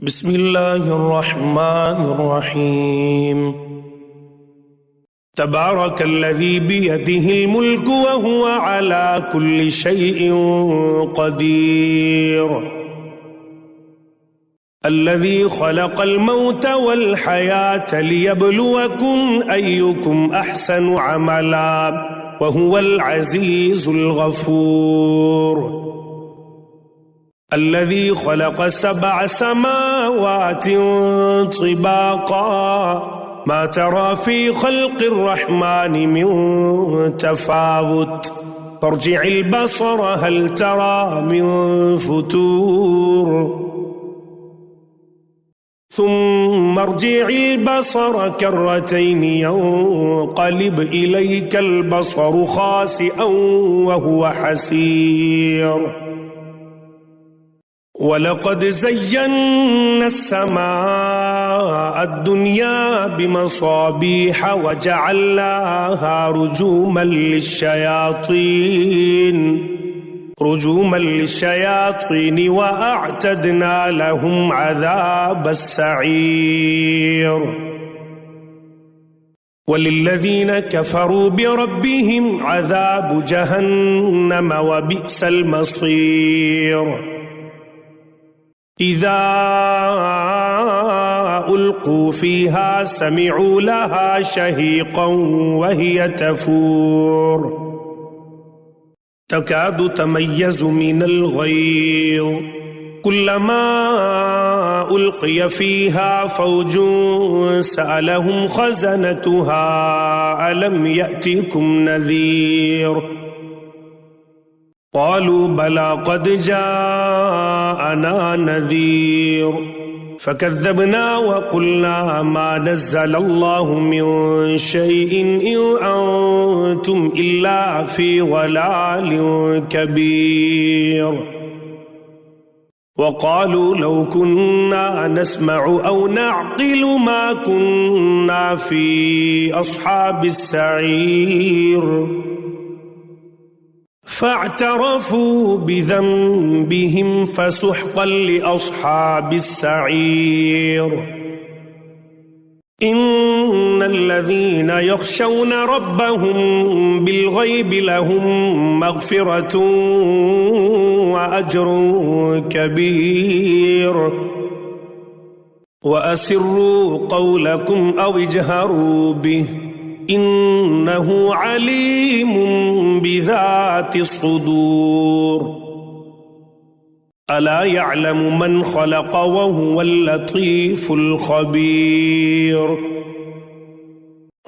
بسم الله الرحمن الرحيم. تبارك الذي بيده الملك وهو على كل شيء قدير، الذي خلق الموت والحياة ليبلوكم أيكم أحسن عملا وهو العزيز الغفور، الذي خلق 7 سماوات طباقا ما ترى في خلق الرحمن من تفاوت فارجع البصر هل ترى من فتور ثم ارجع البصر كرتين ينقلب إليك البصر خاسئا وهو حسير، ولقد زينا السماء الدنيا بمصابيح وجعلناها رجوما للشياطين وأعتدنا لهم عذاب السعير، وللذين كفروا بربهم عذاب جهنم وبئس المصير. إذا ألقوا فيها سمعوا لها شهيقا وهي تفور تكاد تميز من الغيظ كلما ألقي فيها فوج سألهم خزنتها ألم يأتكم نذير قالوا بلى قد جاءنا نذير فكذبنا وقلنا ما نزل الله من شيء إن أنتم إلا في ضلال كبير، وقالوا لو كنا نسمع أو نعقل ما كنا في أصحاب السعير، فاعترفوا بذنبهم فسحقا لأصحاب السعير. إن الذين يخشون ربهم بالغيب لهم مغفرة وأجر كبير، وأسروا قولكم أو اجهروا به إنه عليم بذات الصدور، ألا يعلم من خلق وهو اللطيف الخبير.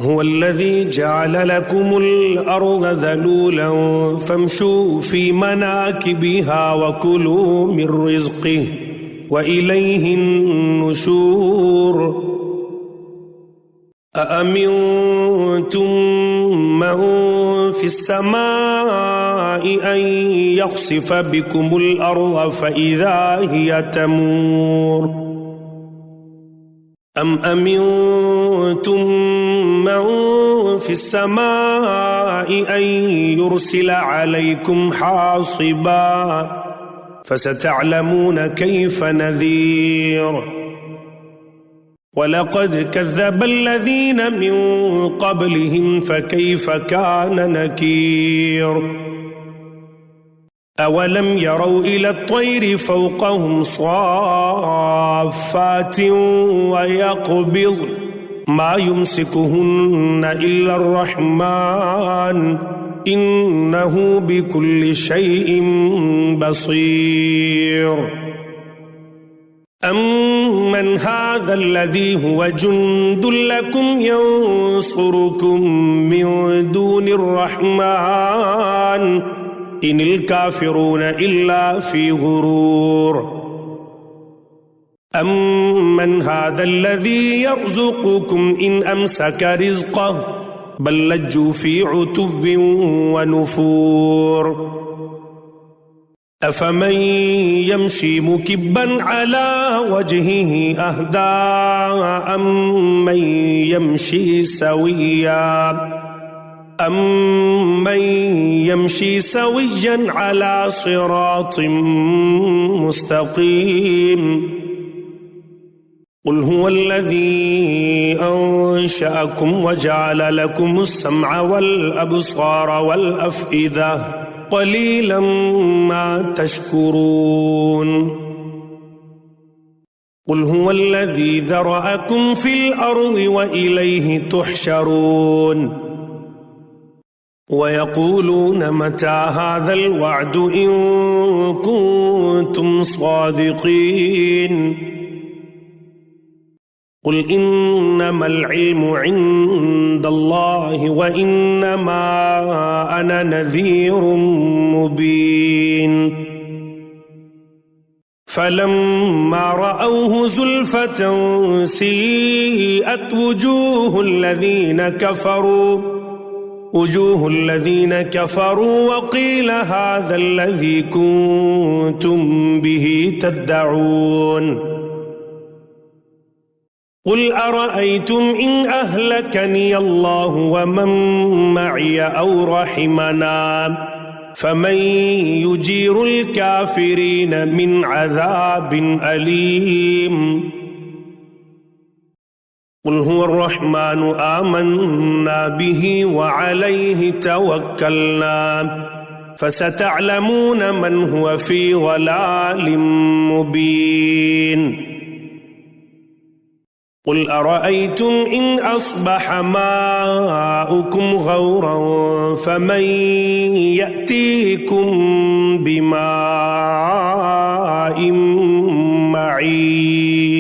هو الذي جعل لكم الأرض ذلولا فامشوا في مناكبها وكلوا من رزقه وإليه النشور. أأمنتم من في السماء أن يخسف بكم الأرض فإذا هي تمور أم أمنتم من في السماء أن يرسل عليكم حاصبا فستعلمون كيف نذير. ولقد كذب الذين من قبلهم فكيف كان نكير. أولم يروا إلى الطير فوقهم صافات ويقبض ما يمسكهن إلا الرحمن إنه بكل شيء بصير. أمن هذا الذي هو جند لكم ينصركم من دون الرحمن إن الكافرون إلا في غرور. أمن هذا الذي يرزقكم إن أمسك رزقه بل لجوا في عتو ونفور. أفمن يمشي مكبا على وجهه أهدى أمن يمشي سويا على صراط مستقيم قل هو الذي أنشأكم وجعل لكم السمع والأبصار والأفئدة قليلا ما تشكرون قل هو الذي ذرأكم في الأرض وإليه تحشرون ويقولون متى هذا الوعد إن كنتم صادقين قل إنما العلم عند الله وإنما أنا نذير مبين فلما رأوه زلفة سيئت وجوه الذين كفروا وقيل هذا الذي كنتم به تدعون قل أرأيتم إن أهلكني الله ومن معي أو رحمنا فمن يجير الكافرين من عذاب أليم قل هو الرحمن آمنا به وعليه توكلنا فستعلمون من هو في ضلال مبين قل أرأيتم إن أصبح ماؤكم غورا فمن يأتيكم بماء معين